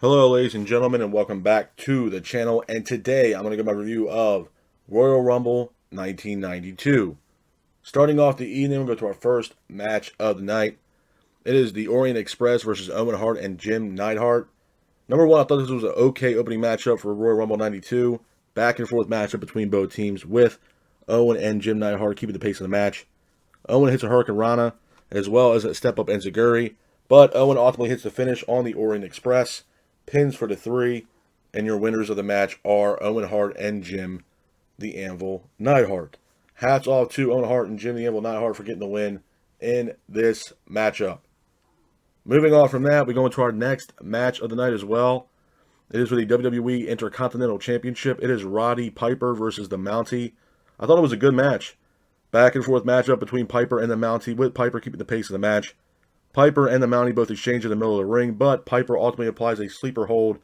Hello, ladies and gentlemen, and welcome back to the channel. And today I'm going to give my review of Royal Rumble 1992. Starting off the evening, we'll go to our first match of the night. It is the Orient Express versus Owen Hart and Jim Neidhart. Number one, I thought this was an okay opening matchup for Royal Rumble 92. Back and forth matchup between both teams with Owen and Jim Neidhart keeping the pace of the match. Owen hits a Hurricane Rana as well as a step up Enziguri, but Owen ultimately hits the finish on the Orient Express. Pins for the three, and your winners of the match are Owen Hart and Jim the Anvil Neidhart. Hats off to Owen Hart and Jim the Anvil Neidhart for getting the win in this matchup. Moving on from that, we go into our next match of the night as well. It is for the WWE Intercontinental Championship. It is Roddy Piper versus the Mountie. I thought it was a good match. Back and forth matchup between Piper and the Mountie, with Piper keeping the pace of the match. Piper and the Mountie both exchange in the middle of the ring, but Piper ultimately applies a sleeper hold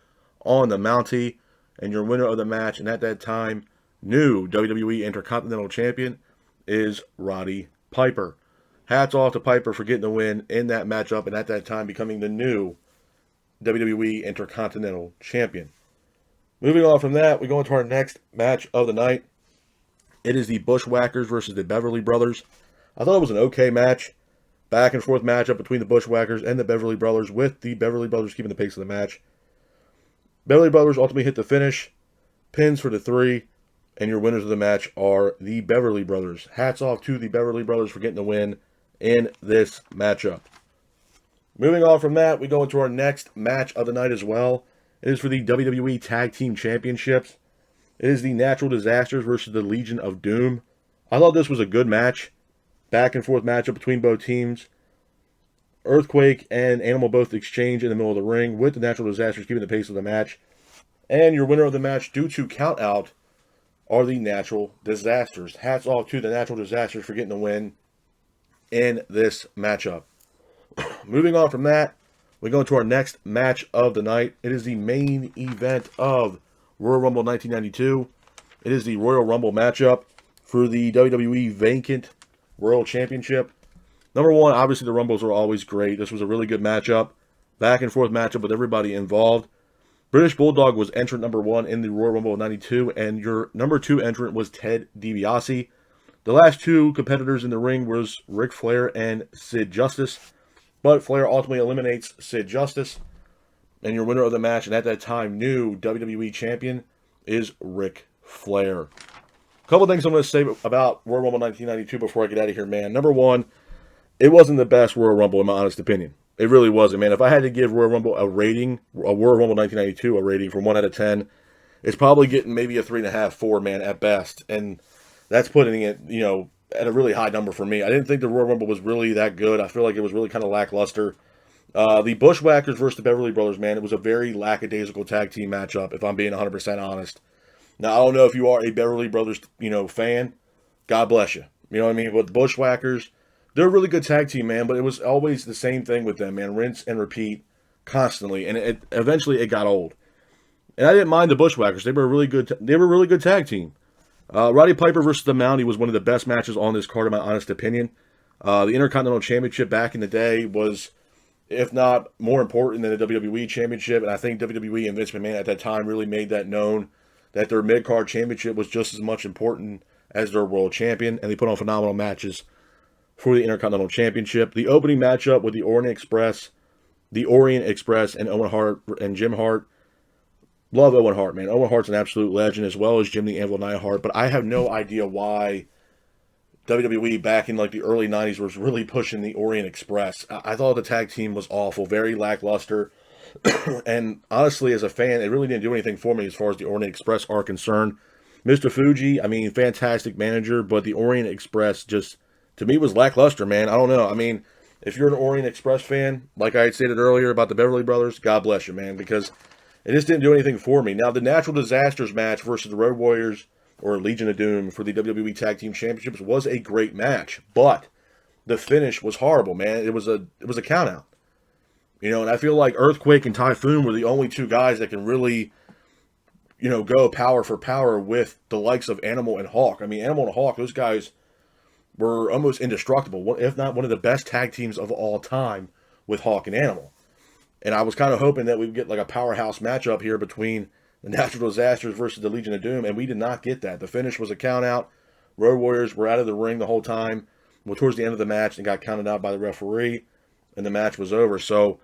on the Mountie, and your winner of the match, and at that time, new WWE Intercontinental Champion, is Roddy Piper. Hats off to Piper for getting the win in that matchup, and at that time becoming the new WWE Intercontinental Champion. Moving on from that, we go into our next match of the night. It is the Bushwhackers versus the Beverly Brothers. I thought it was an okay match. Back and forth matchup between the Bushwhackers and the Beverly Brothers, with the Beverly Brothers keeping the pace of the match. Beverly Brothers ultimately hit the finish, pins for the three, and your winners of the match are the Beverly Brothers. Hats off to the Beverly Brothers for getting the win in this matchup. Moving on from that, we go into our next match of the night as well. It is for the WWE Tag Team Championships. It is the Natural Disasters versus the Legion of Doom. I thought this was a good match. Back and forth matchup between both teams. Earthquake and Animal both exchange in the middle of the ring, with the Natural Disasters keeping the pace of the match. And your winner of the match, due to count out, are the Natural Disasters. Hats off to the Natural Disasters for getting the win in this matchup. Moving on from that, we go into our next match of the night. It is the main event of Royal Rumble 1992. It is the Royal Rumble matchup for the WWE Vacant World Championship. Number one, obviously the Rumbles are always great. This was a really good matchup. Back and forth matchup with everybody involved. British Bulldog was entrant number one in the Royal Rumble of 92, and your number two entrant was Ted DiBiase. The last two competitors in the ring was Ric Flair and Sid Justice, but Flair ultimately eliminates Sid Justice, and your winner of the match, and at that time, new WWE Champion, is Ric Flair. Couple things I'm going to say about Royal Rumble 1992 before I get out of here, man. Number one, it wasn't the best Royal Rumble in my honest opinion. It really wasn't, man. If I had to give Royal Rumble a rating, a Royal Rumble 1992 a rating from 1 out of 10, it's probably getting maybe a 3.5, 4, man, at best. And that's putting it, at a really high number for me. I didn't think the Royal Rumble was really that good. I feel like it was really kind of lackluster. The Bushwhackers versus the Beverly Brothers, man, it was a very lackadaisical tag team matchup, if I'm being 100% honest. Now, I don't know if you are a Beverly Brothers, fan. God bless you. You know what I mean? But the Bushwhackers, they're a really good tag team, man. But it was always the same thing with them, man. Rinse and repeat constantly, and eventually it got old. And I didn't mind the Bushwhackers. They were a really good. They were a really good tag team. Roddy Piper versus the Mountie was one of the best matches on this card, in my honest opinion. The Intercontinental Championship back in the day was, if not more important than the WWE Championship, and I think WWE and Vince McMahon at that time really made that known, that their mid-card championship was just as much important as their world champion, and they put on phenomenal matches for the Intercontinental Championship. The opening matchup with the Orient Express and Owen Hart and Jim Hart. Love Owen Hart, man. Owen Hart's an absolute legend, as well as Jim the Anvil Neidhart, but I have no idea why WWE back in like the early 90s was really pushing the Orient Express. I thought the tag team was awful, very lackluster. And honestly, as a fan, it really didn't do anything for me as far as the Orient Express are concerned. Mr. Fuji, I mean, fantastic manager, but the Orient Express just, to me, was lackluster, man. I don't know. I mean, if you're an Orient Express fan, like I had stated earlier about the Beverly Brothers, God bless you, man, because it just didn't do anything for me. Now, the Natural Disasters match versus the Road Warriors or Legion of Doom for the WWE Tag Team Championships was a great match, but the finish was horrible, man. It was a countout. And I feel like Earthquake and Typhoon were the only two guys that can really, go power for power with the likes of Animal and Hawk. I mean, Animal and Hawk, those guys were almost indestructible, if not one of the best tag teams of all time with Hawk and Animal. And I was kind of hoping that we'd get like a powerhouse matchup here between the Natural Disasters versus the Legion of Doom, and we did not get that. The finish was a count out. Road Warriors were out of the ring the whole time. Well, towards the end of the match, they got counted out by the referee, and the match was over. So,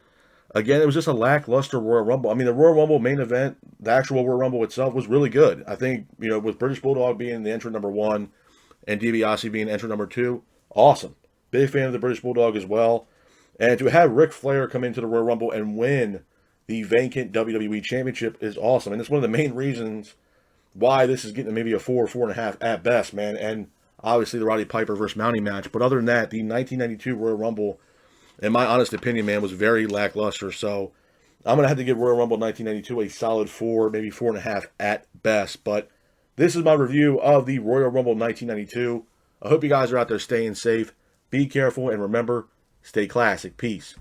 again, it was just a lackluster Royal Rumble. I mean, the Royal Rumble main event, the actual Royal Rumble itself, was really good. I think, with British Bulldog being the entrant number one and DiBiase being entrant number two, awesome. Big fan of the British Bulldog as well. And to have Ric Flair come into the Royal Rumble and win the vacant WWE Championship is awesome. And it's one of the main reasons why this is getting maybe a 4 or 4.5 at best, man. And obviously the Roddy Piper versus Mountie match. But other than that, the 1992 Royal Rumble, in my honest opinion, man, was very lackluster. So I'm going to have to give Royal Rumble 1992 a solid 4, maybe 4.5 at best. But this is my review of the Royal Rumble 1992. I hope you guys are out there staying safe. Be careful, and remember, stay classic. Peace.